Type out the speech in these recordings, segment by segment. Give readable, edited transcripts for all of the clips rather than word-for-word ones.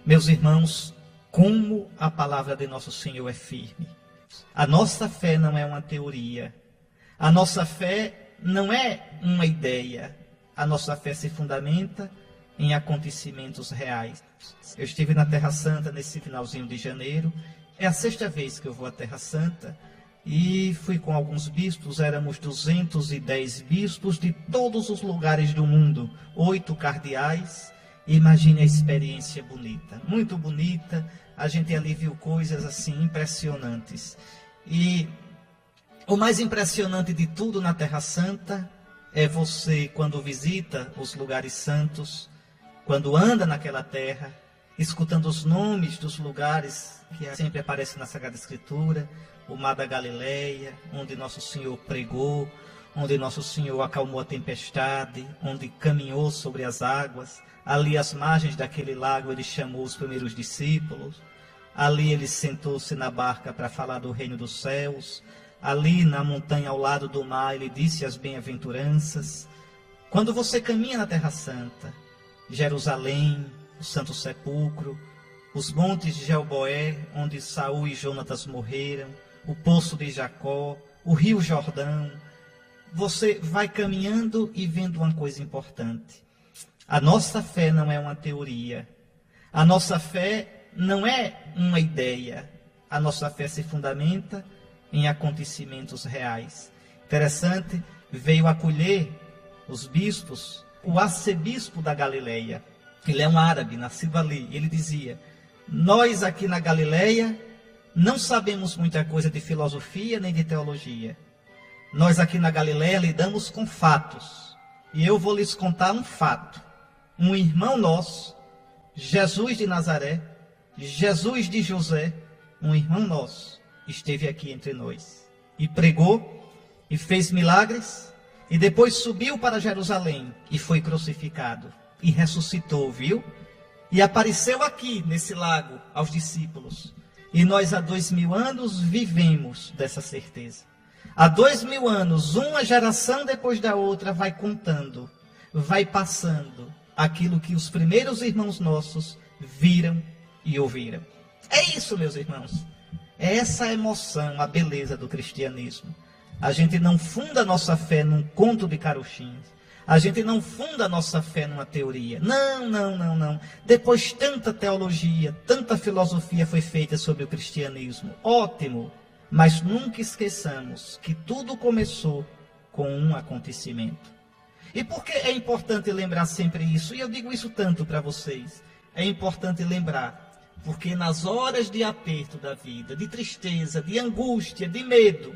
Meus irmãos, como a palavra de nosso Senhor é firme. A nossa fé não é uma teoria. A nossa fé não é uma ideia. A nossa fé se fundamenta em acontecimentos reais. Eu estive na Terra Santa nesse finalzinho de janeiro. É a 6ª vez que eu vou à Terra Santa. E fui com alguns bispos, éramos 210 bispos de todos os lugares do mundo, 8 cardeais. Imagine a experiência bonita, muito bonita. A gente ali viu coisas assim impressionantes. E o mais impressionante de tudo na Terra Santa é você, quando visita os lugares santos, quando anda naquela terra, escutando os nomes dos lugares que sempre aparecem na Sagrada Escritura, o Mar da Galileia, onde Nosso Senhor pregou, onde Nosso Senhor acalmou a tempestade, onde caminhou sobre as águas. Ali às margens daquele lago ele chamou os primeiros discípulos. Ali ele sentou-se na barca para falar do reino dos céus. Ali na montanha ao lado do mar ele disse as bem-aventuranças. Quando você caminha na Terra Santa, Jerusalém, o Santo Sepulcro, os montes de Gelboé, onde Saul e Jonatas morreram, o poço de Jacó, o rio Jordão, você vai caminhando e vendo uma coisa importante. A nossa fé não é uma teoria. A nossa fé não é uma ideia. A nossa fé se fundamenta em acontecimentos reais. Interessante, veio acolher os bispos, o arcebispo da Galileia. Ele é um árabe, nascido ali. Ele dizia: nós aqui na Galileia não sabemos muita coisa de filosofia nem de teologia. Nós aqui na Galileia lidamos com fatos. E eu vou lhes contar um fato. Um irmão nosso, Jesus de Nazaré, Jesus de José, um irmão nosso, esteve aqui entre nós. E pregou, e fez milagres, e depois subiu para Jerusalém, e foi crucificado. E ressuscitou, viu? E apareceu aqui, nesse lago, aos discípulos. E nós há 2000 anos vivemos dessa certeza. Há 2000 anos, uma geração depois da outra vai contando, vai passando aquilo que os primeiros irmãos nossos viram e ouviram. É isso, meus irmãos. É essa emoção, a beleza do cristianismo. A gente não funda a nossa fé num conto de carochinhas. A gente não funda a nossa fé numa teoria. Não. Depois tanta teologia, tanta filosofia foi feita sobre o cristianismo. Ótimo. Mas nunca esqueçamos que tudo começou com um acontecimento. E por que é importante lembrar sempre isso? E eu digo isso tanto para vocês. É importante lembrar, porque nas horas de aperto da vida, de tristeza, de angústia, de medo,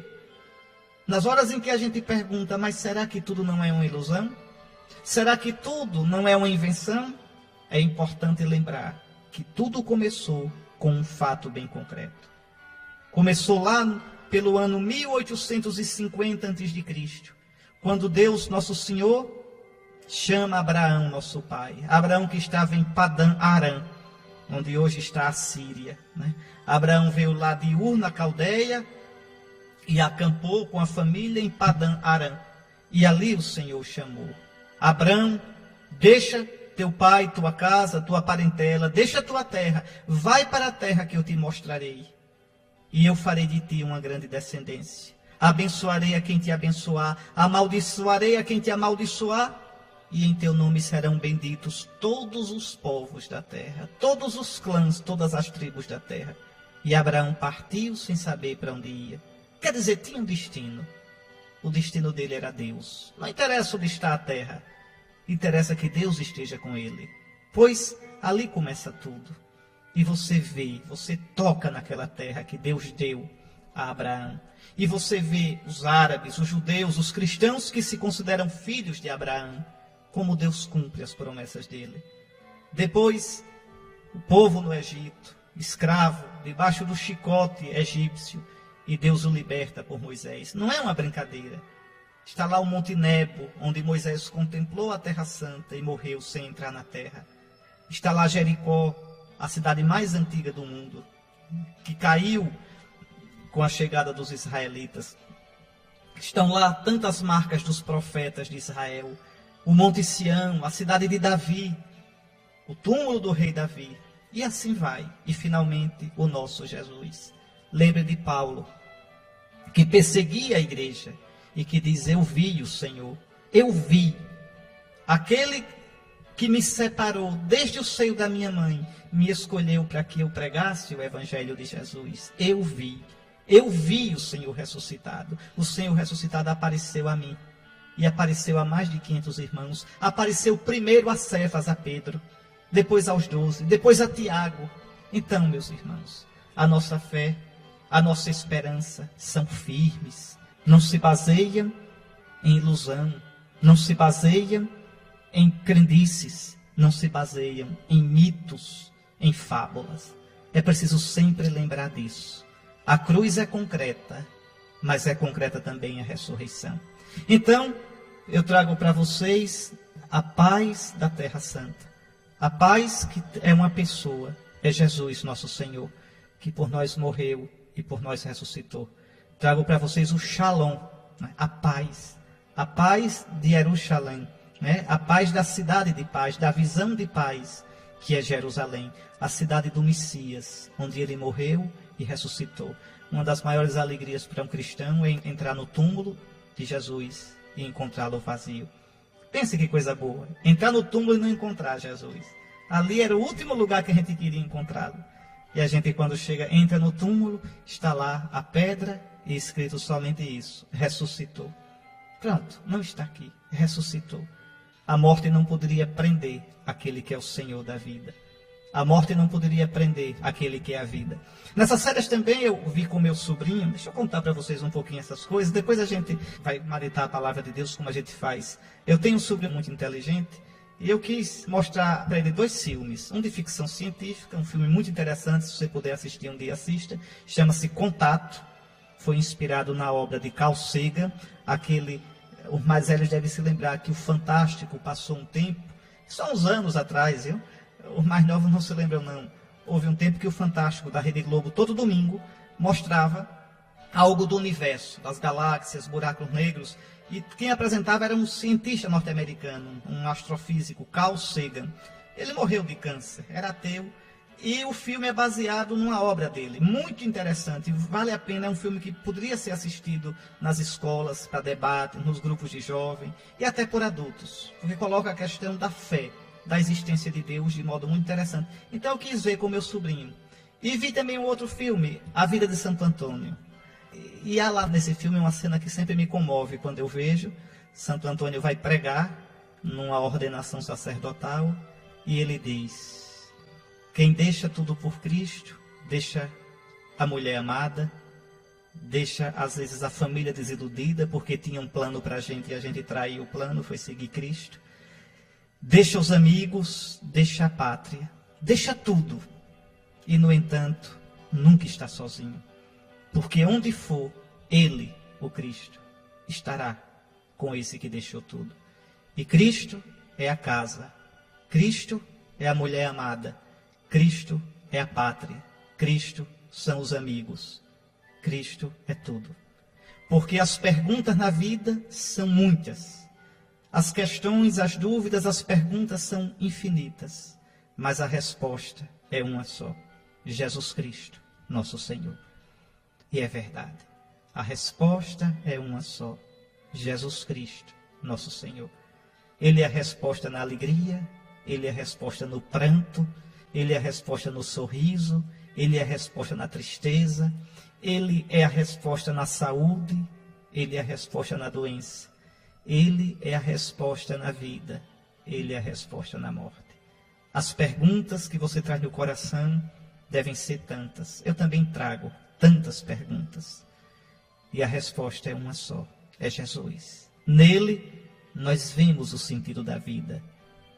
nas horas em que a gente pergunta, mas será que tudo não é uma ilusão? Será que tudo não é uma invenção? É importante lembrar que tudo começou com um fato bem concreto. Começou lá pelo ano 1850 a.C., quando Deus, nosso Senhor, chama Abraão, nosso pai. Abraão que estava em Padã Arã, onde hoje está a Síria, né? Abraão veio lá de Ur, na Caldeia, e acampou com a família em Padã Arã. E ali o Senhor chamou: Abraão, deixa teu pai, tua casa, tua parentela, deixa tua terra, vai para a terra que eu te mostrarei. E eu farei de ti uma grande descendência. Abençoarei a quem te abençoar, amaldiçoarei a quem te amaldiçoar, e em teu nome serão benditos todos os povos da terra, todos os clãs, todas as tribos da terra. E Abraão partiu sem saber para onde ia. Quer dizer, tinha um destino. O destino dele era Deus. Não interessa onde está a terra, interessa que Deus esteja com ele. Pois ali começa tudo. E você vê, você toca naquela terra que Deus deu a Abraão. E você vê os árabes, os judeus, os cristãos que se consideram filhos de Abraão, como Deus cumpre as promessas dele. Depois, o povo no Egito, escravo, debaixo do chicote egípcio, e Deus o liberta por Moisés. Não é uma brincadeira. Está lá o Monte Nebo, onde Moisés contemplou a Terra Santa e morreu sem entrar na terra. Está lá Jericó, a cidade mais antiga do mundo, que caiu com a chegada dos israelitas. Estão lá tantas marcas dos profetas de Israel. O Monte Sião, a cidade de Davi. o túmulo do rei Davi, e assim vai. E finalmente o nosso Jesus. Lembre de Paulo, que perseguia a igreja e que diz: eu vi o Senhor, eu vi aquele que me separou desde o seio da minha mãe, me escolheu para que eu pregasse o evangelho de Jesus. Eu vi o Senhor ressuscitado. O Senhor ressuscitado apareceu a mim e apareceu a mais de 500 irmãos. Apareceu primeiro a Cefas, a Pedro, depois aos 12, depois a Tiago. Então, meus irmãos, a nossa fé, a nossa esperança são firmes, não se baseiam em ilusão, não se baseiam em crendices, não se baseiam em mitos, em fábulas. É preciso sempre lembrar disso. A cruz é concreta, mas é concreta também a ressurreição. Então, eu trago para vocês a paz da Terra Santa. A paz que é uma pessoa, é Jesus, nosso Senhor, que por nós morreu e por nós ressuscitou. Trago para vocês o Shalom, né? A paz de Jerusalém, né? A paz da cidade de paz, da visão de paz, que é Jerusalém, a cidade do Messias, onde ele morreu e ressuscitou. Uma das maiores alegrias para um cristão é entrar no túmulo de Jesus e encontrá-lo vazio. Pense que coisa boa, entrar no túmulo e não encontrar Jesus. Ali era o último lugar que a gente queria encontrá-lo. E a gente, quando chega, entra no túmulo, está lá a pedra e escrito somente isso: ressuscitou. Pronto, não está aqui, ressuscitou. A morte não poderia prender aquele que é o Senhor da vida. A morte não poderia prender aquele que é a vida. Nessas férias também eu vi com meu sobrinho, deixa eu contar para vocês um pouquinho essas coisas, depois a gente vai meditar a palavra de Deus como a gente faz. Eu tenho um sobrinho muito inteligente e eu quis mostrar para ele 2 filmes. Um de ficção científica, um filme muito interessante, se você puder assistir um dia, assista. Chama-se Contato. Foi inspirado na obra de Carl Sagan. Os mais velhos devem se lembrar que o Fantástico passou um tempo, só uns anos atrás, viu? Os mais novos não se lembram, não. Houve um tempo que o Fantástico da Rede Globo, todo domingo, mostrava algo do universo, das galáxias, buracos negros. E quem apresentava era um cientista norte-americano, um astrofísico, Carl Sagan. Ele morreu de câncer, era ateu. E o filme é baseado numa obra dele, muito interessante, vale a pena. É um filme que poderia ser assistido nas escolas, para debate, nos grupos de jovens e até por adultos, porque coloca a questão da fé, da existência de Deus de modo muito interessante. Então eu quis ver com meu sobrinho. E vi também um outro filme, A Vida de Santo Antônio. E há lá nesse filme uma cena que sempre me comove quando eu vejo. Santo Antônio vai pregar numa ordenação sacerdotal e ele diz: quem deixa tudo por Cristo, deixa a mulher amada, deixa às vezes a família desiludida, porque tinha um plano para a gente e a gente traiu o plano, foi seguir Cristo. Deixa os amigos, deixa a pátria, deixa tudo. E no entanto, nunca está sozinho. Porque onde for, ele, o Cristo, estará com esse que deixou tudo. E Cristo é a casa, Cristo é a mulher amada, Cristo é a pátria, Cristo são os amigos, Cristo é tudo. Porque as perguntas na vida são muitas, as questões, as dúvidas, as perguntas são infinitas, mas a resposta é uma só: Jesus Cristo, nosso Senhor. E é verdade, a resposta é uma só: Jesus Cristo, nosso Senhor. Ele é a resposta na alegria, ele é a resposta no pranto, ele é a resposta no sorriso, ele é a resposta na tristeza, ele é a resposta na saúde, ele é a resposta na doença, ele é a resposta na vida, ele é a resposta na morte. As perguntas que você traz no coração devem ser tantas. Eu também trago tantas perguntas. E a resposta é uma só: é Jesus. Nele nós vemos o sentido da vida.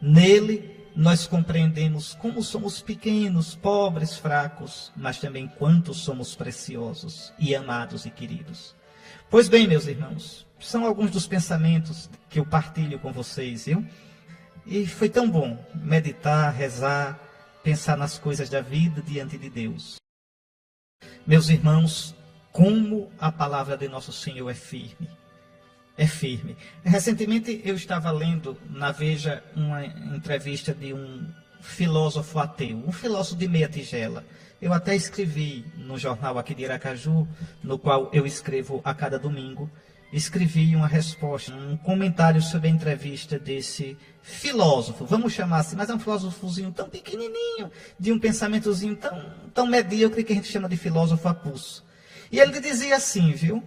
Nele nós compreendemos como somos pequenos, pobres, fracos, mas também quanto somos preciosos e amados e queridos. Pois bem, meus irmãos, são alguns dos pensamentos que eu partilho com vocês, viu? E foi tão bom meditar, rezar, pensar nas coisas da vida diante de Deus. Meus irmãos, como a palavra de nosso Senhor é firme. É firme. Recentemente eu estava lendo na Veja uma entrevista de um filósofo ateu, um filósofo de meia tigela. Eu até escrevi no jornal aqui de Aracaju, no qual eu escrevo a cada domingo, escrevi uma resposta, um comentário sobre a entrevista desse filósofo, vamos chamar assim, mas é um filósofozinho tão pequenininho, de um pensamentozinho tão medíocre que a gente chama de filósofo a pulso. E ele dizia assim, viu?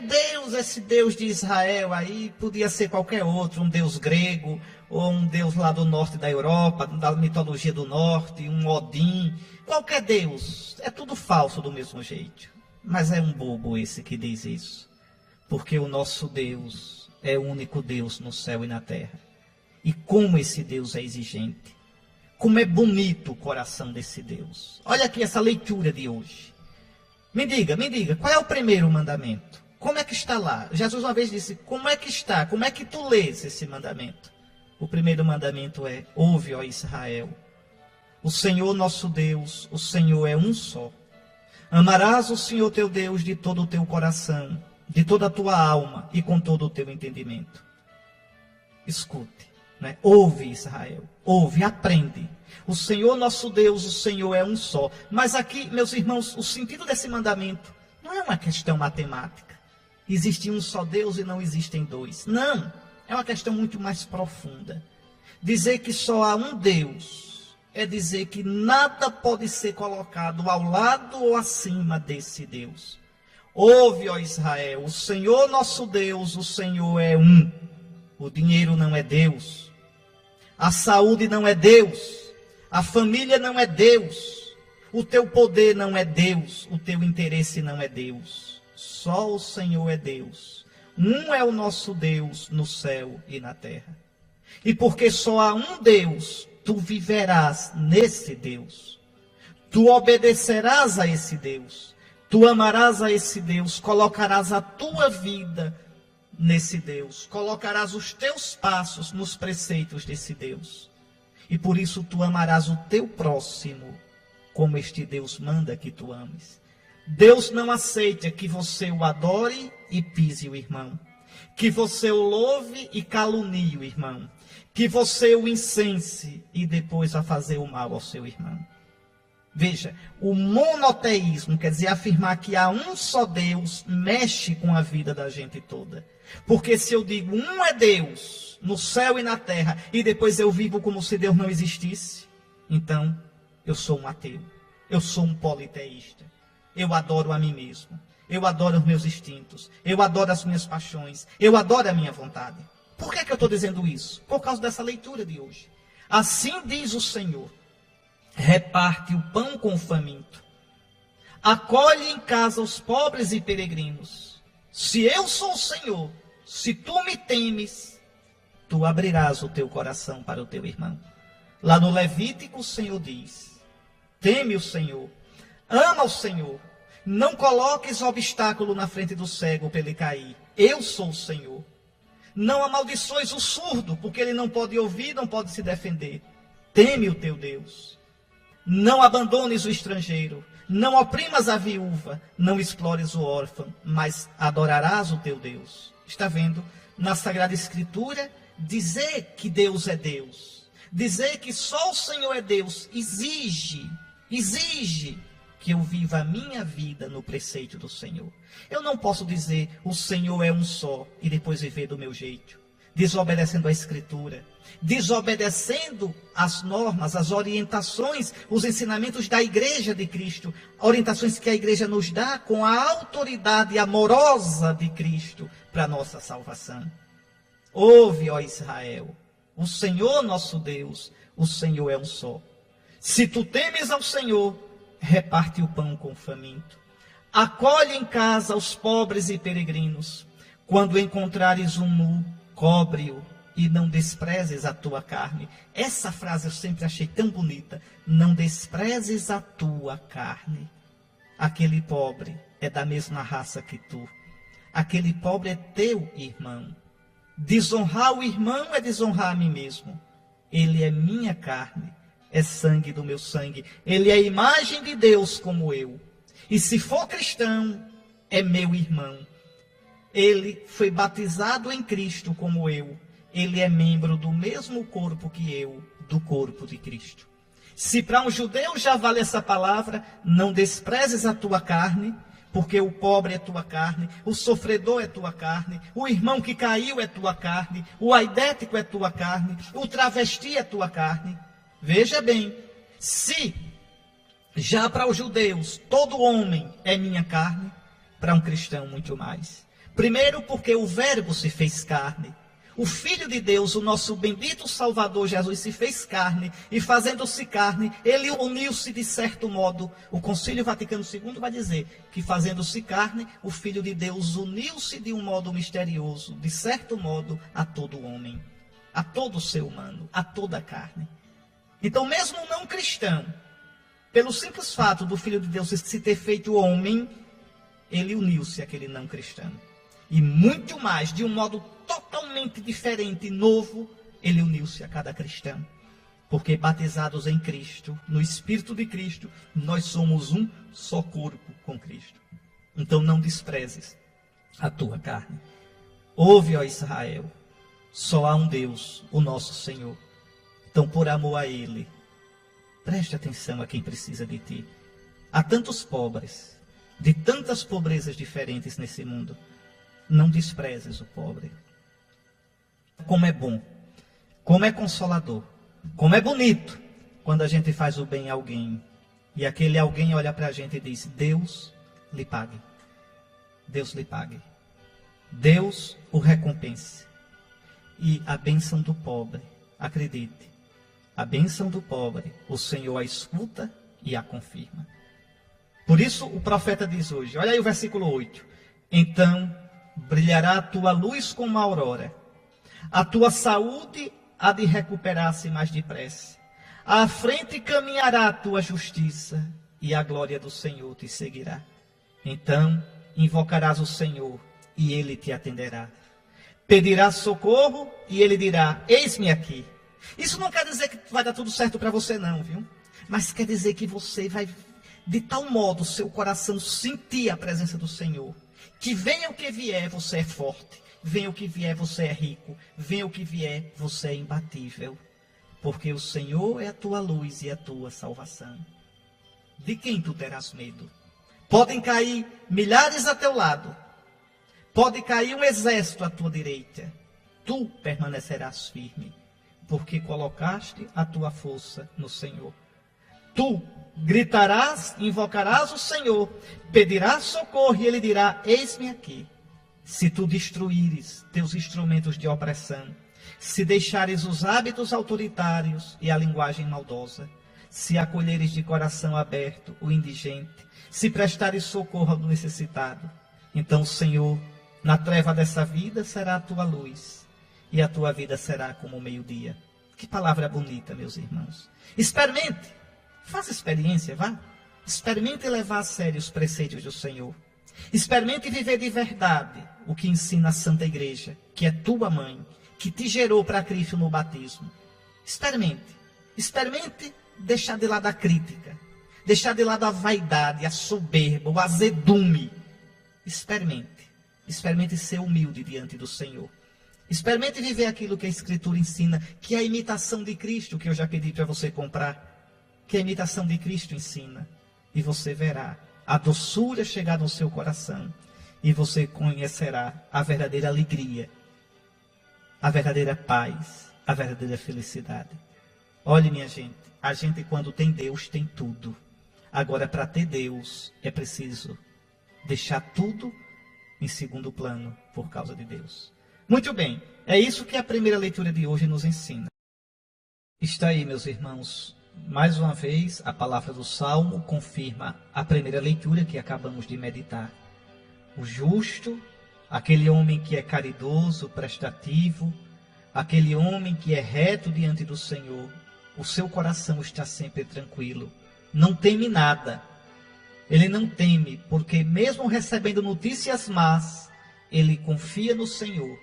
Deus, esse Deus de Israel aí, podia ser qualquer outro, um Deus grego, ou um Deus lá do norte da Europa, da mitologia do norte, um Odin, qualquer Deus, é tudo falso do mesmo jeito. Mas é um bobo esse que diz isso, porque o nosso Deus é o único Deus no céu e na terra. E como esse Deus é exigente, como é bonito o coração desse Deus. Olha aqui essa leitura de hoje. Me diga, qual é o primeiro mandamento? Como é que está lá? Jesus uma vez disse, como é que está? Como é que tu lês esse mandamento? O primeiro mandamento é, ouve, ó Israel, o Senhor nosso Deus, o Senhor é um só. Amarás o Senhor teu Deus de todo o teu coração, de toda a tua alma e com todo o teu entendimento. Escute, né? Ouve, Israel, ouve, aprende. O Senhor nosso Deus, o Senhor é um só. Mas aqui, meus irmãos, o sentido desse mandamento não é uma questão matemática. Existe um só Deus e não existem dois. Não, é uma questão muito mais profunda. Dizer que só há um Deus é dizer que nada pode ser colocado ao lado ou acima desse Deus. Ouve, ó Israel, o Senhor nosso Deus, o Senhor é um. O dinheiro não é Deus. A saúde não é Deus. A família não é Deus, o teu poder não é Deus, o teu interesse não é Deus. Só o Senhor é Deus. Um é o nosso Deus no céu e na terra. E porque só há um Deus, tu viverás nesse Deus. Tu obedecerás a esse Deus. Tu amarás a esse Deus, colocarás a tua vida nesse Deus. Colocarás os teus passos nos preceitos desse Deus. E por isso tu amarás o teu próximo, como este Deus manda que tu ames. Deus não aceita que você o adore e pise o irmão. Que você o louve e calunie o irmão. Que você o incense e depois vá fazer o mal ao seu irmão. Veja, o monoteísmo, quer dizer, afirmar que há um só Deus, mexe com a vida da gente toda. Porque se eu digo um é Deus, no céu e na terra, e depois eu vivo como se Deus não existisse, então eu sou um ateu, eu sou um politeísta, eu adoro a mim mesmo, eu adoro os meus instintos, eu adoro as minhas paixões, eu adoro a minha vontade. Por que eu estou dizendo isso? Por causa dessa leitura de hoje. Assim diz o Senhor, reparte o pão com o faminto, acolhe em casa os pobres e peregrinos. Se eu sou o Senhor, se tu me temes, tu abrirás o teu coração para o teu irmão. Lá no Levítico o Senhor diz, teme o Senhor, ama o Senhor, não coloques obstáculo na frente do cego para ele cair. Eu sou o Senhor. Não amaldiçoes o surdo, porque ele não pode ouvir, não pode se defender. Teme o teu Deus. Não abandones o estrangeiro, não oprimas a viúva, não explores o órfão, mas adorarás o teu Deus. Está vendo? Na Sagrada Escritura, dizer que Deus é Deus, dizer que só o Senhor é Deus, exige que eu viva a minha vida no preceito do Senhor. Eu não posso dizer o Senhor é um só e depois viver do meu jeito, desobedecendo a Escritura, desobedecendo as normas, as orientações, os ensinamentos da Igreja de Cristo, orientações que a Igreja nos dá com a autoridade amorosa de Cristo para a nossa salvação. Ouve, ó Israel, o Senhor nosso Deus, o Senhor é um só. Se tu temes ao Senhor, reparte o pão com o faminto. Acolhe em casa os pobres e peregrinos. Quando encontrares um nu, cobre-o e não desprezes a tua carne. Essa frase eu sempre achei tão bonita. Não desprezes a tua carne. Aquele pobre é da mesma raça que tu. Aquele pobre é teu irmão. Desonrar o irmão é desonrar a mim mesmo. Ele é minha carne, é sangue do meu sangue. Ele é a imagem de Deus como eu. E se for cristão, é meu irmão. Ele foi batizado em Cristo como eu. Ele é membro do mesmo corpo que eu, do corpo de Cristo. Se para um judeu já vale essa palavra, não desprezes a tua carne, porque o pobre é tua carne, o sofredor é tua carne, o irmão que caiu é tua carne, o aidético é tua carne, o travesti é tua carne. Veja bem, se já para os judeus todo homem é minha carne, para um cristão muito mais. Primeiro porque o Verbo se fez carne. O Filho de Deus, o nosso bendito Salvador Jesus, se fez carne, e fazendo-se carne, ele uniu-se de certo modo. O Concílio Vaticano II vai dizer que fazendo-se carne, o Filho de Deus uniu-se de um modo misterioso, de certo modo, a todo homem, a todo ser humano, a toda a carne. Então, mesmo um não cristão, pelo simples fato do Filho de Deus se ter feito homem, ele uniu-se àquele não cristão. E muito mais, de um modo totalmente diferente e novo, ele uniu-se a cada cristão. Porque batizados em Cristo, no Espírito de Cristo, nós somos um só corpo com Cristo. Então não desprezes a tua carne. Ouve, ó Israel, só há um Deus, o nosso Senhor. Então, por amor a Ele, preste atenção a quem precisa de ti. Há tantos pobres, de tantas pobrezas diferentes nesse mundo. Não desprezes o pobre. Como é bom, como é consolador, como é bonito quando a gente faz o bem a alguém e aquele alguém olha para a gente e diz: Deus lhe pague, Deus lhe pague, Deus o recompense. E a bênção do pobre, acredite, a bênção do pobre, o Senhor a escuta e a confirma. Por isso o profeta diz hoje, olha aí o versículo 8: então brilhará a tua luz como a aurora, a tua saúde há de recuperar-se mais depressa, à frente caminhará a tua justiça, e a glória do Senhor te seguirá. Então invocarás o Senhor, e Ele te atenderá. Pedirás socorro, e Ele dirá: eis-me aqui. Isso não quer dizer que vai dar tudo certo para você não, viu? Mas quer dizer que você vai, de tal modo, seu coração sentir a presença do Senhor, que venha o que vier, você é forte. Venha o que vier, você é rico. Venha o que vier, você é imbatível. Porque o Senhor é a tua luz e a tua salvação. De quem tu terás medo? Podem cair milhares a teu lado. Pode cair um exército à tua direita. Tu permanecerás firme, porque colocaste a tua força no Senhor. Tu gritarás, invocarás o Senhor, pedirás socorro e Ele dirá: eis-me aqui. Se tu destruíres teus instrumentos de opressão, se deixares os hábitos autoritários e a linguagem maldosa, se acolheres de coração aberto o indigente, se prestares socorro ao necessitado, então o Senhor, na treva dessa vida, será a tua luz, e a tua vida será como o meio-dia. Que palavra bonita, meus irmãos. Experimente, faça experiência, vá. Experimente levar a sério os preceitos do Senhor. Experimente viver de verdade o que ensina a Santa Igreja, que é tua mãe, que te gerou para Cristo no batismo. Experimente deixar de lado a crítica, deixar de lado a vaidade, a soberba, o azedume. Experimente ser humilde diante do Senhor. Experimente viver aquilo que a Escritura ensina, que é a imitação de Cristo, que eu já pedi para você comprar, que a imitação de Cristo ensina, e você verá a doçura chegar no seu coração, e você conhecerá a verdadeira alegria, a verdadeira paz, a verdadeira felicidade. Olhe, minha gente, a gente quando tem Deus tem tudo. Agora, para ter Deus, é preciso deixar tudo em segundo plano por causa de Deus. Muito bem, é isso que a primeira leitura de hoje nos ensina. Está aí, meus irmãos. Mais uma vez, a palavra do Salmo confirma a primeira leitura que acabamos de meditar. O justo, aquele homem que é caridoso, prestativo, aquele homem que é reto diante do Senhor, o seu coração está sempre tranquilo, não teme nada. Ele não teme, porque mesmo recebendo notícias más, ele confia no Senhor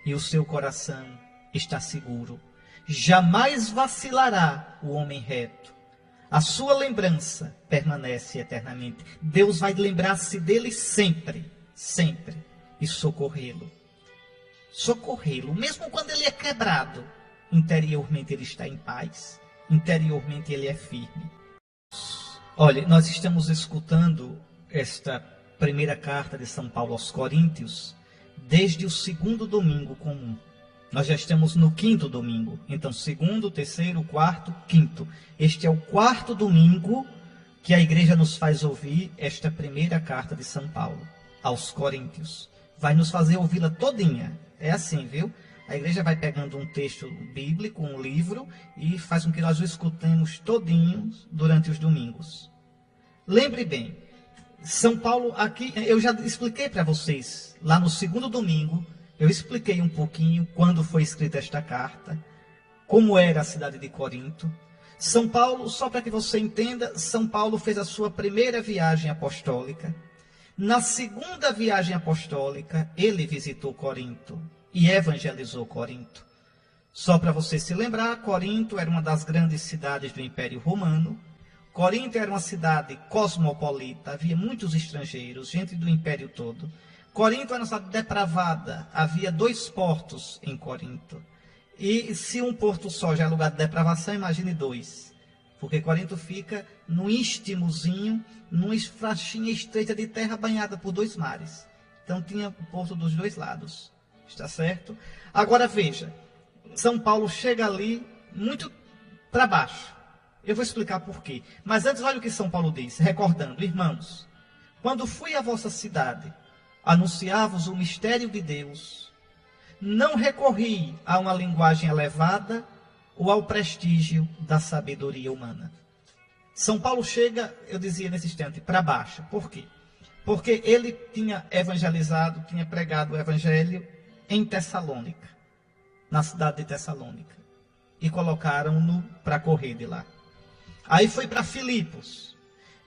e o seu coração está seguro. Jamais vacilará o homem reto. A sua lembrança permanece eternamente. Deus vai lembrar-se dele sempre, sempre, e socorrê-lo. Socorrê-lo, mesmo quando ele é quebrado, interiormente ele está em paz, interiormente ele é firme. Olha, nós estamos escutando esta primeira carta de São Paulo aos Coríntios desde o segundo domingo comum. Nós já estamos no quinto domingo. Então, segundo, terceiro, quarto, quinto. Este é o quarto domingo que a igreja nos faz ouvir esta primeira carta de São Paulo aos Coríntios. Vai nos fazer ouvi-la todinha. É assim, viu? A igreja vai pegando um texto bíblico, um livro, e faz com que nós o escutemos todinho durante os domingos. Lembre bem, São Paulo aqui, eu já expliquei para vocês, lá no segundo domingo, eu expliquei um pouquinho quando foi escrita esta carta, como era a cidade de Corinto. São Paulo, só para que você entenda, São Paulo fez a sua primeira viagem apostólica. Na segunda viagem apostólica, ele visitou Corinto e evangelizou Corinto. Só para você se lembrar, Corinto era uma das grandes cidades do Império Romano. Corinto era uma cidade cosmopolita, havia muitos estrangeiros, gente do Império todo. Corinto era uma cidade depravada, havia 2 portos em Corinto. E se um porto só já é lugar de depravação, imagine 2. Porque Corinto fica num istmozinho, numa faixinha estreita de terra banhada por 2 mares. Então tinha o porto dos 2 lados. Está certo? Agora veja, São Paulo chega ali muito para baixo. Eu vou explicar por quê. Mas antes, olha o que São Paulo diz, recordando: irmãos, quando fui à vossa cidade, anunciar-vos o mistério de Deus, não recorri a uma linguagem elevada ou ao prestígio da sabedoria humana. São Paulo chega, eu dizia nesse instante, para baixo. Por quê? Porque ele tinha evangelizado, tinha pregado o evangelho em Tessalônica, na cidade de Tessalônica, e colocaram-no para correr de lá. Aí foi para Filipos.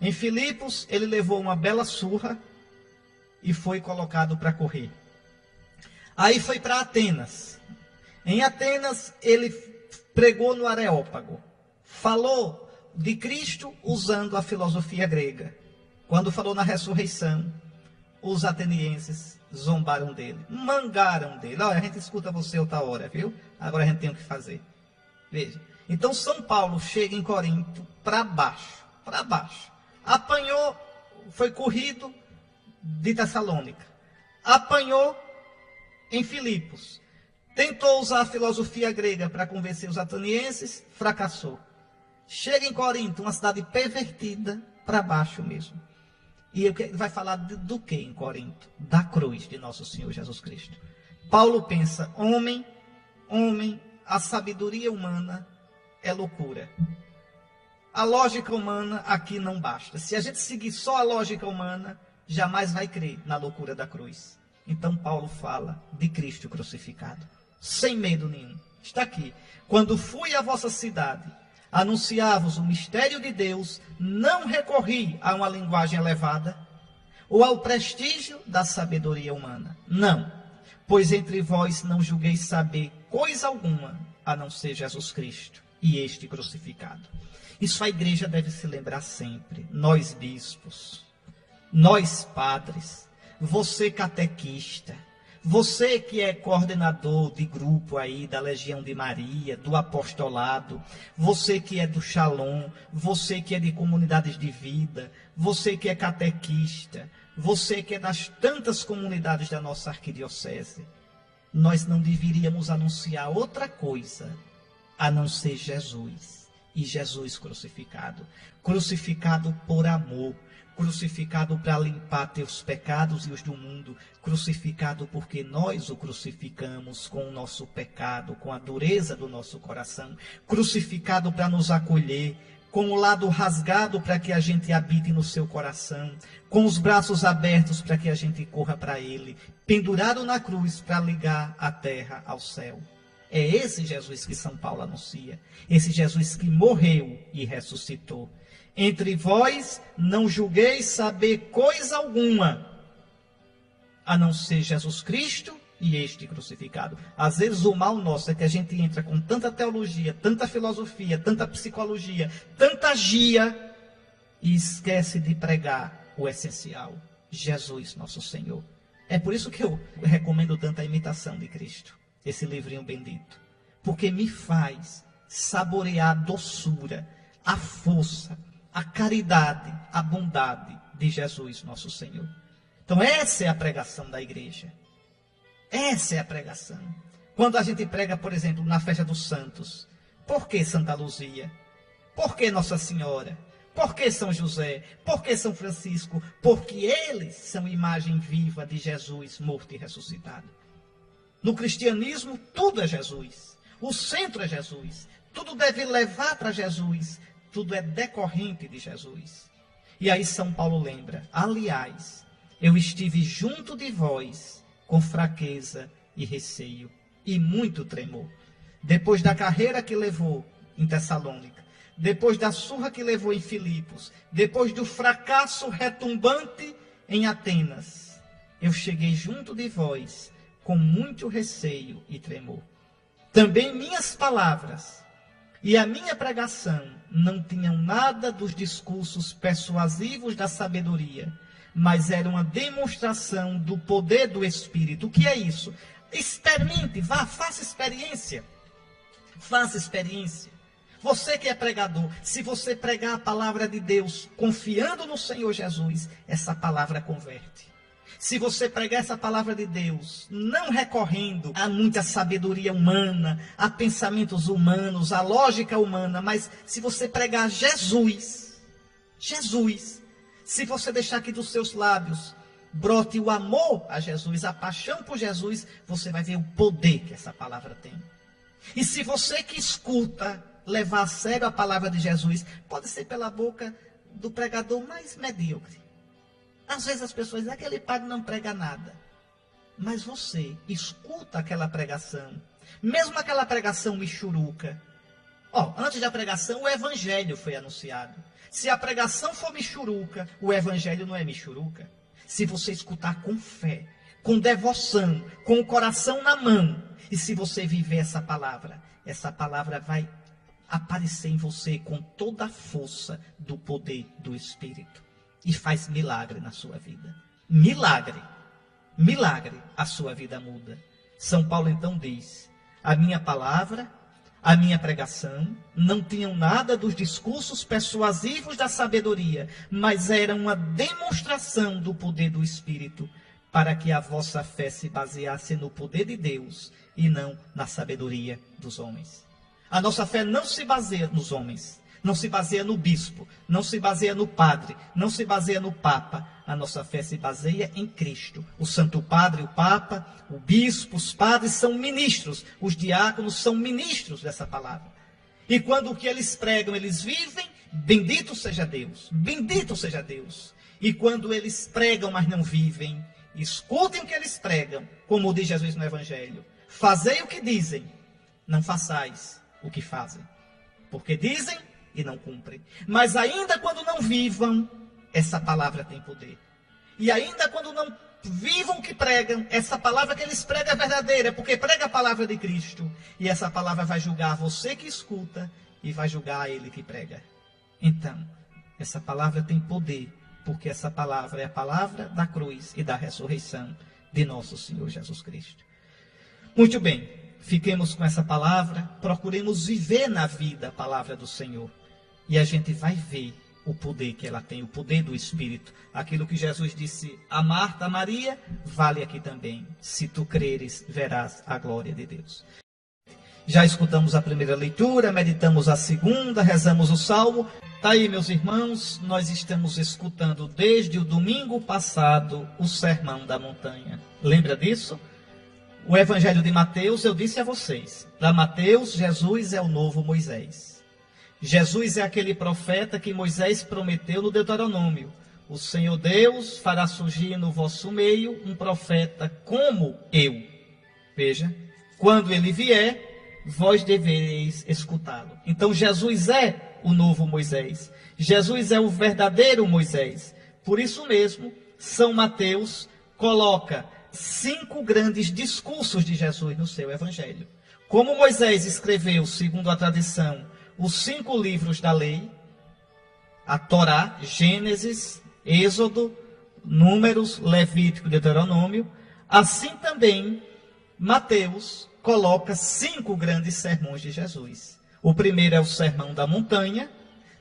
Em Filipos ele levou uma bela surra e foi colocado para correr. Aí foi para Atenas. Em Atenas ele pregou no Areópago, falou de Cristo usando a filosofia grega. Quando falou na ressurreição, os atenienses zombaram dele, mangaram dele. Olha, a gente escuta você outra hora, viu? Agora a gente tem o que fazer. Veja. Então São Paulo chega em Corinto para baixo, para baixo. Apanhou, foi corrido de Tessalônica. Apanhou em Filipos. Tentou usar a filosofia grega para convencer os atenienses, fracassou. Chega em Corinto, uma cidade pervertida, para baixo mesmo. E ele vai falar do que em Corinto? Da cruz de nosso Senhor Jesus Cristo. Paulo pensa: homem, a sabedoria humana é loucura. A lógica humana aqui não basta. Se a gente seguir só a lógica humana, jamais vai crer na loucura da cruz. Então Paulo fala de Cristo crucificado, sem medo nenhum. Está aqui: quando fui à vossa cidade, anunciar-vos o mistério de Deus, não recorri a uma linguagem elevada ou ao prestígio da sabedoria humana. Não, pois entre vós não julgueis saber coisa alguma, a não ser Jesus Cristo e este crucificado. Isso a igreja deve se lembrar sempre. Nós bispos, nós padres, você catequista, você que é coordenador de grupo aí da Legião de Maria, do apostolado, você que é do Shalom, você que é de comunidades de vida, você que é catequista, você que é das tantas comunidades da nossa arquidiocese, nós não deveríamos anunciar outra coisa a não ser Jesus e Jesus crucificado. Crucificado por amor, crucificado para limpar teus pecados e os do mundo, crucificado porque nós o crucificamos com o nosso pecado, com a dureza do nosso coração, crucificado para nos acolher, com o lado rasgado para que a gente habite no seu coração, com os braços abertos para que a gente corra para ele, pendurado na cruz para ligar a terra ao céu. É esse Jesus que São Paulo anuncia, esse Jesus que morreu e ressuscitou. Entre vós não julgueis saber coisa alguma, a não ser Jesus Cristo e este crucificado. Às vezes o mal nosso é que a gente entra com tanta teologia, tanta filosofia, tanta psicologia, tanta gia, e esquece de pregar o essencial: Jesus, nosso Senhor. É por isso que eu recomendo tanto a imitação de Cristo, esse livrinho bendito. porque me faz saborear a doçura, a força, a caridade, a bondade de Jesus, nosso Senhor. Então essa é a pregação da igreja. Essa é a pregação. Quando a gente prega, por exemplo, na festa dos santos, por que Santa Luzia? Por que Nossa Senhora? Por que São José? Por que São Francisco? Porque eles são imagem viva de Jesus morto e ressuscitado. No cristianismo, tudo é Jesus. O centro é Jesus. Tudo deve levar para Jesus. Tudo é decorrente de Jesus. E aí São Paulo lembra: aliás, eu estive junto de vós com fraqueza e receio e muito tremor. Depois da carreira que levou em Tessalônica, depois da surra que levou em Filipos, depois do fracasso retumbante em Atenas, eu cheguei junto de vós com muito receio e tremor. Também minhas palavras e a minha pregação não tinham nada dos discursos persuasivos da sabedoria, mas era uma demonstração do poder do Espírito. O que é isso? Experimente, vá, faça experiência. Faça experiência. Você que é pregador, se você pregar a palavra de Deus confiando no Senhor Jesus, essa palavra converte. Se você pregar essa palavra de Deus não recorrendo a muita sabedoria humana, a pensamentos humanos, a lógica humana, mas se você pregar Jesus, se você deixar que dos seus lábios brote o amor a Jesus, a paixão por Jesus, você vai ver o poder que essa palavra tem. E se você que escuta levar a sério a palavra de Jesus, pode ser pela boca do pregador mais medíocre. Às vezes as pessoas dizem: aquele padre não prega nada. Mas você escuta aquela pregação, mesmo aquela pregação michuruca. Antes da pregação, o evangelho foi anunciado. Se a pregação for michuruca, o evangelho não é michuruca. Se você escutar com fé, com devoção, com o coração na mão, e se você viver essa palavra vai aparecer em você com toda a força do poder do Espírito. E faz milagre na sua vida. Milagre, a sua vida muda. São Paulo então diz: a minha palavra, a minha pregação, não tinham nada dos discursos persuasivos da sabedoria, mas era uma demonstração do poder do Espírito, para que a vossa fé se baseasse no poder de Deus e não na sabedoria dos homens. A nossa fé não se baseia nos homens, não se baseia no bispo, não se baseia no padre, não se baseia no papa. A nossa fé se baseia em Cristo. O Santo Padre, o Papa, o bispo, os padres são ministros, os diáconos são ministros dessa palavra. E quando o que eles pregam, eles vivem, bendito seja Deus, bendito seja Deus. E quando eles pregam, mas não vivem, escutem o que eles pregam, como diz Jesus no Evangelho: fazei o que dizem, não façais o que fazem, porque dizem e não cumprem. Mas ainda quando não vivam, essa palavra tem poder. E ainda quando não vivam o que pregam, essa palavra que eles pregam é verdadeira, porque prega a palavra de Cristo. E essa palavra vai julgar você que escuta e vai julgar a ele que prega. Então, essa palavra tem poder, porque essa palavra é a palavra da cruz e da ressurreição de nosso Senhor Jesus Cristo. Muito bem, fiquemos com essa palavra, procuremos viver na vida a palavra do Senhor. E a gente vai ver o poder que ela tem, o poder do Espírito. Aquilo que Jesus disse a Marta, a Maria, vale aqui também. Se tu creres, verás a glória de Deus. Já escutamos a primeira leitura, meditamos a segunda, rezamos o Salmo. Está aí, meus irmãos, nós estamos escutando desde o domingo passado o Sermão da Montanha. Lembra disso? O Evangelho de Mateus, eu disse a vocês, para Mateus, Jesus é o novo Moisés. Jesus é aquele profeta que Moisés prometeu no Deuteronômio: o Senhor Deus fará surgir no vosso meio um profeta como eu. Veja, quando ele vier, vós devereis escutá-lo. Então Jesus é o novo Moisés. Jesus é o verdadeiro Moisés. Por isso mesmo, São Mateus coloca 5 grandes discursos de Jesus no seu Evangelho. Como Moisés escreveu, segundo a tradição, os 5 livros da lei, a Torá, Gênesis, Êxodo, Números, Levítico e Deuteronômio, assim também Mateus coloca 5 grandes sermões de Jesus. O primeiro é o Sermão da Montanha,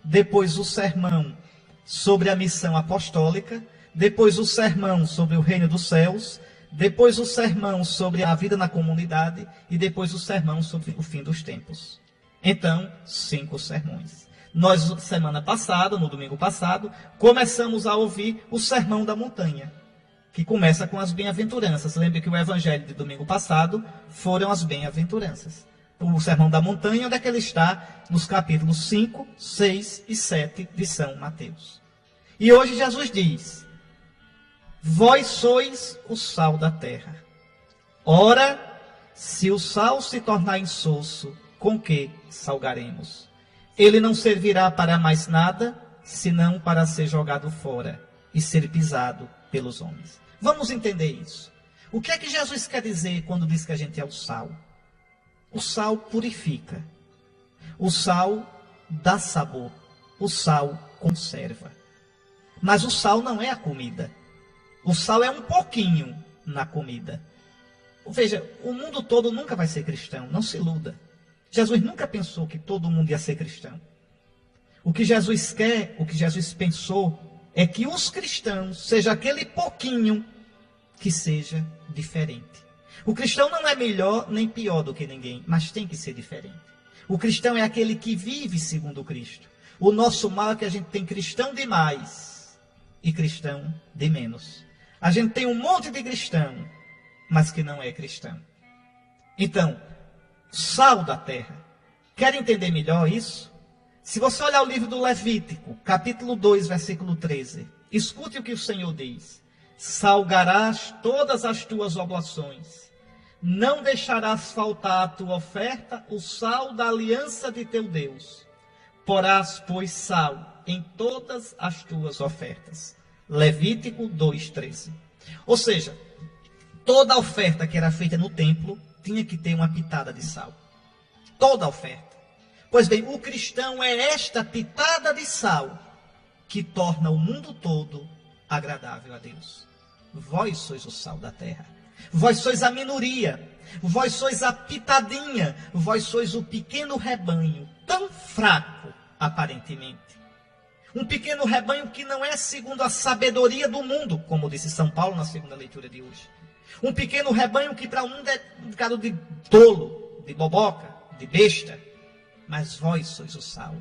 depois o sermão sobre a missão apostólica, depois o sermão sobre o reino dos céus, depois o sermão sobre a vida na comunidade e depois o sermão sobre o fim dos tempos. Então, 5 sermões. Nós, semana passada, no domingo passado, começamos a ouvir o Sermão da Montanha, que começa com as bem-aventuranças. Lembre que o evangelho de domingo passado foram as bem-aventuranças. O Sermão da Montanha, onde é que ele está? Nos capítulos 5, 6 e 7 de São Mateus. E hoje Jesus diz: vós sois o sal da terra. Ora, se o sal se tornar insosso, com que salgaremos? Ele não servirá para mais nada, senão para ser jogado fora e ser pisado pelos homens. Vamos entender isso. O que é que Jesus quer dizer quando diz que a gente é o sal? O sal purifica. O sal dá sabor. O sal conserva. Mas o sal não é a comida. O sal é um pouquinho na comida. Veja, o mundo todo nunca vai ser cristão, não se iluda. Jesus nunca pensou que todo mundo ia ser cristão. O que Jesus quer, o que Jesus pensou, é que os cristãos, seja aquele pouquinho, que seja diferente. O cristão não é melhor nem pior do que ninguém, mas tem que ser diferente. O cristão é aquele que vive segundo Cristo. O nosso mal é que a gente tem cristão demais e cristão de menos. A gente tem um monte de cristão, mas que não é cristão. Então, sal da terra. Quer entender melhor isso? Se você olhar o livro do Levítico, capítulo 2, versículo 13, escute o que o Senhor diz. Salgarás todas as tuas oblações. Não deixarás faltar à tua oferta o sal da aliança de teu Deus. Porás, pois, sal em todas as tuas ofertas. Levítico 2:13. Ou seja, toda oferta que era feita no templo tinha que ter uma pitada de sal. Toda oferta. Pois bem, o cristão é esta pitada de sal que torna o mundo todo agradável a Deus. Vós sois o sal da terra. Vós sois a minoria. Vós sois a pitadinha. Vós sois o pequeno rebanho, tão fraco aparentemente. Um pequeno rebanho que não é segundo a sabedoria do mundo, como disse São Paulo na segunda leitura de hoje. Um pequeno rebanho que para o mundo é indicado de tolo, de boboca, de besta. Mas vós sois o sal.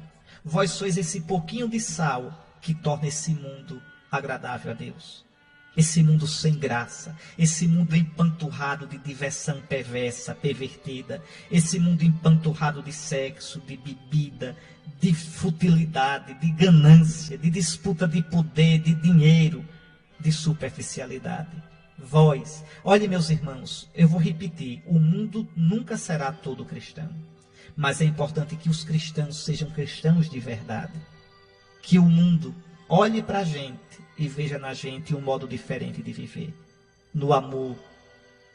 Vós sois esse pouquinho de sal que torna esse mundo agradável a Deus. Esse mundo sem graça, esse mundo empanturrado de diversão perversa, pervertida, esse mundo empanturrado de sexo, de bebida, de futilidade, de ganância, de disputa de poder, de dinheiro, de superficialidade. Vós, olhe meus irmãos, eu vou repetir, o mundo nunca será todo cristão, mas é importante que os cristãos sejam cristãos de verdade, que o mundo olhe para a gente e veja na gente um modo diferente de viver, no amor,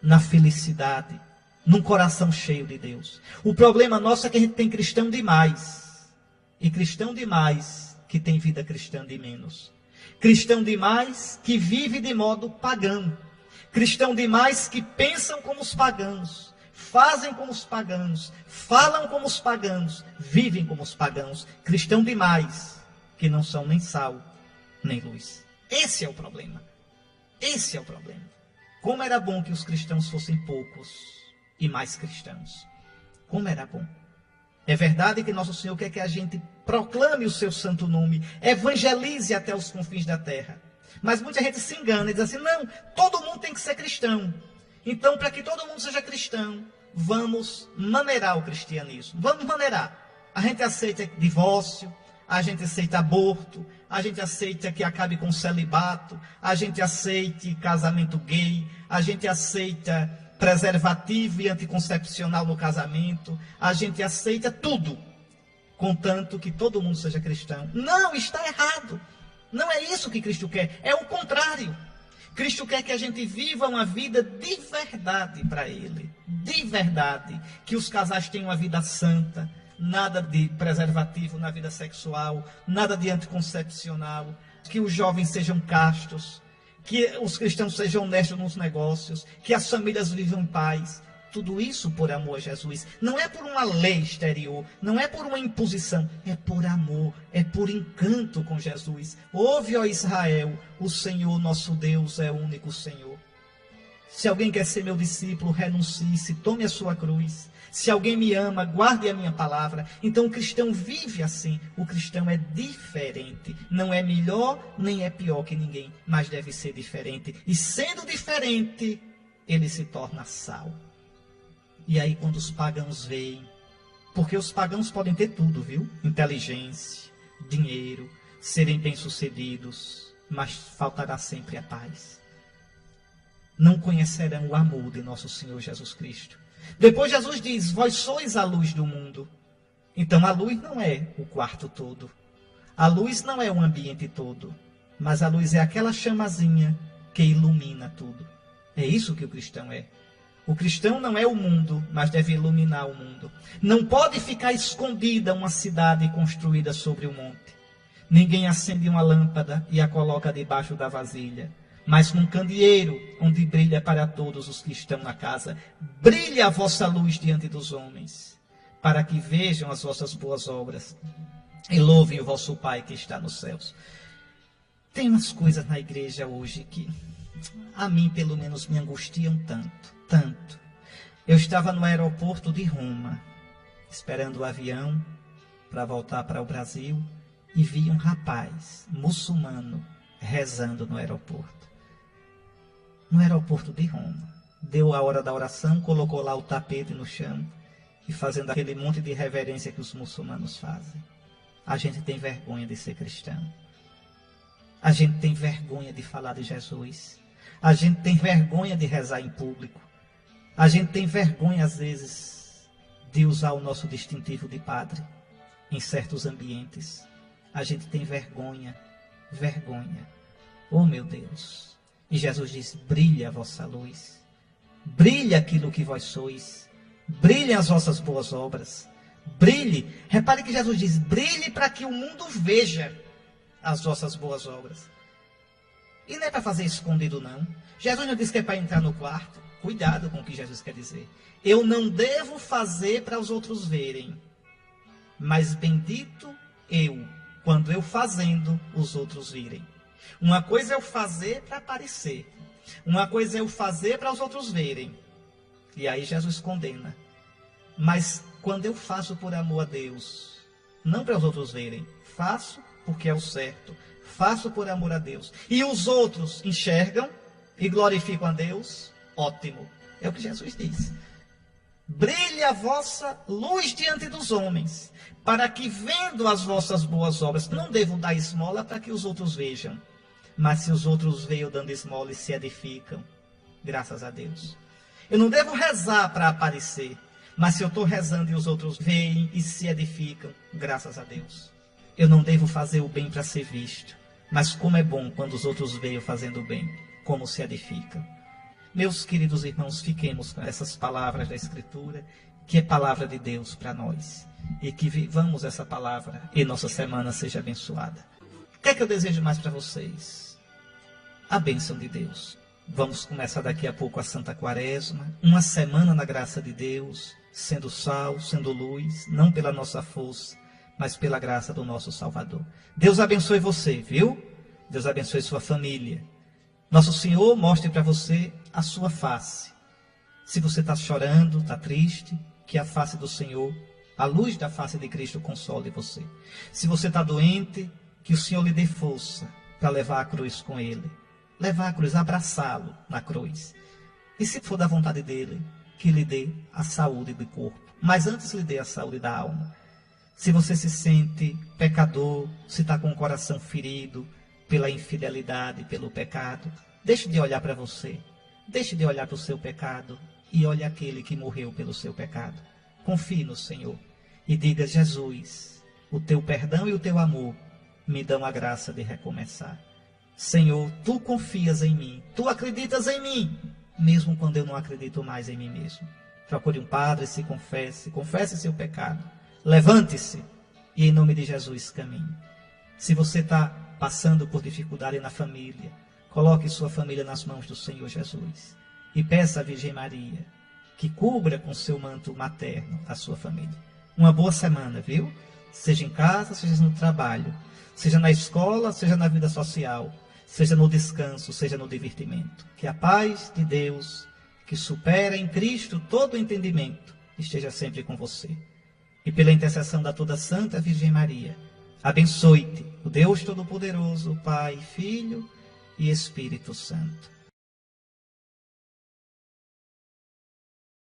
na felicidade, num coração cheio de Deus. O problema nosso é que a gente tem cristão demais, e cristão demais que tem vida cristã de menos. Cristão demais que vive de modo pagão. Cristão demais que pensam como os pagãos, fazem como os pagãos, falam como os pagãos, vivem como os pagãos. Cristão demais que não são nem sal, nem luz. Esse é o problema. Esse é o problema. Como era bom que os cristãos fossem poucos e mais cristãos. Como era bom. É verdade que nosso Senhor quer que a gente proclame o seu santo nome, evangelize até os confins da terra. Mas muita gente se engana e diz assim, não, todo mundo tem que ser cristão. Então, para que todo mundo seja cristão, vamos maneirar o cristianismo. Vamos maneirar. A gente aceita divórcio, a gente aceita aborto, a gente aceita que acabe com o celibato, a gente aceite casamento gay, a gente aceita preservativo e anticoncepcional no casamento, a gente aceita tudo, contanto que todo mundo seja cristão. Não, está errado. Não é isso que Cristo quer, é o contrário. Cristo quer que a gente viva uma vida de verdade para Ele, de verdade, que os casais tenham uma vida santa, nada de preservativo na vida sexual, nada de anticoncepcional, que os jovens sejam castos, que os cristãos sejam honestos nos negócios, que as famílias vivam em paz. tudo isso por amor a Jesus. Não é por uma lei exterior, não é por uma imposição, é por amor, é por encanto com Jesus. Ouve, ó Israel, o Senhor nosso Deus é o único Senhor. Se alguém quer ser meu discípulo, renuncie-se, tome a sua cruz. Se alguém me ama, guarde a minha palavra. Então o cristão vive assim. O cristão é diferente. Não é melhor nem é pior que ninguém, mas deve ser diferente. E sendo diferente, ele se torna sal. E aí quando os pagãos veem, porque os pagãos podem ter tudo, viu? Inteligência, dinheiro, serem bem-sucedidos, mas faltará sempre a paz. Não conhecerão o amor de nosso Senhor Jesus Cristo. Depois Jesus diz, vós sois a luz do mundo. Então a luz não é o quarto todo. A luz não é o ambiente todo. Mas a luz é aquela chamazinha que ilumina tudo. É isso que o cristão é. O cristão não é o mundo, mas deve iluminar o mundo. Não pode ficar escondida uma cidade construída sobre o monte. Ninguém acende uma lâmpada e a coloca debaixo da vasilha, mas num candeeiro, onde brilha para todos os que estão na casa. Brilha a vossa luz diante dos homens, para que vejam as vossas boas obras e louvem o vosso Pai que está nos céus. Tem umas coisas na igreja hoje que, a mim pelo menos, me angustiam tanto. Eu estava no aeroporto de Roma, esperando o avião para voltar para o Brasil, e vi um rapaz muçulmano rezando no aeroporto. No aeroporto de Roma. Deu a hora da oração, colocou lá o tapete no chão e fazendo aquele monte de reverência que os muçulmanos fazem. A gente tem vergonha de ser cristão. A gente tem vergonha de falar de Jesus. A gente tem vergonha de rezar em público. A gente tem vergonha, às vezes, de usar o nosso distintivo de padre em certos ambientes. A gente tem vergonha. Oh, meu Deus! E Jesus diz, brilha a vossa luz. Brilha aquilo que vós sois. Brilhem as vossas boas obras. Brilhe. Repare que Jesus diz, brilhe para que o mundo veja as vossas boas obras. E não é para fazer escondido, não. Jesus não diz que é para entrar no quarto. Cuidado com o que Jesus quer dizer. Eu não devo fazer para os outros verem. Mas bendito eu, quando eu fazendo, os outros virem. Uma coisa é eu fazer para aparecer. Uma coisa é eu fazer para os outros verem. E aí Jesus condena. Mas quando eu faço por amor a Deus, não para os outros verem, faço porque é o certo. Faço por amor a Deus. E os outros enxergam e glorificam a Deus, ótimo. É o que Jesus diz. Brilhe a vossa luz diante dos homens, para que vendo as vossas boas obras, não devo dar esmola para que os outros vejam. Mas se os outros veem eu dando esmola e se edificam, graças a Deus. Eu não devo rezar para aparecer, mas se eu estou rezando e os outros veem e se edificam, graças a Deus. Eu não devo fazer o bem para ser visto, mas como é bom quando os outros veem eu fazendo o bem, como se edificam. Meus queridos irmãos, fiquemos com essas palavras da Escritura, que é palavra de Deus para nós, e que vivamos essa palavra e nossa semana seja abençoada. O que é que eu desejo mais para vocês? A bênção de Deus. Vamos começar daqui a pouco a Santa Quaresma, uma semana na graça de Deus, sendo sal, sendo luz, não pela nossa força, mas pela graça do nosso Salvador. Deus abençoe você, viu? Deus abençoe sua família. Nosso Senhor mostre para você a sua face. Se você está chorando, está triste, que a face do Senhor, a luz da face de Cristo console você. Se você está doente, que o Senhor lhe dê força para levar a cruz com Ele. Levar a cruz, abraçá-lo na cruz. E se for da vontade dEle, que lhe dê a saúde do corpo. Mas antes lhe dê a saúde da alma. Se você se sente pecador, se está com o coração ferido pela infidelidade, pelo pecado, deixe de olhar para você. Deixe de olhar para o seu pecado e olhe aquele que morreu pelo seu pecado. Confie no Senhor e diga, Jesus, o teu perdão e o teu amor me dão a graça de recomeçar. Senhor, tu confias em mim, tu acreditas em mim, mesmo quando eu não acredito mais em mim mesmo. Procure um padre, se confesse seu pecado, levante-se e em nome de Jesus caminhe. Se você está passando por dificuldade na família, coloque sua família nas mãos do Senhor Jesus e peça à Virgem Maria que cubra com seu manto materno a sua família. Uma boa semana, viu? Seja em casa, seja no trabalho, seja na escola, seja na vida social, seja no descanso, seja no divertimento. Que a paz de Deus, que supera em Cristo todo o entendimento, esteja sempre com você. E pela intercessão da toda Santa Virgem Maria, abençoe-te o Deus Todo-Poderoso, Pai, Filho e Espírito Santo.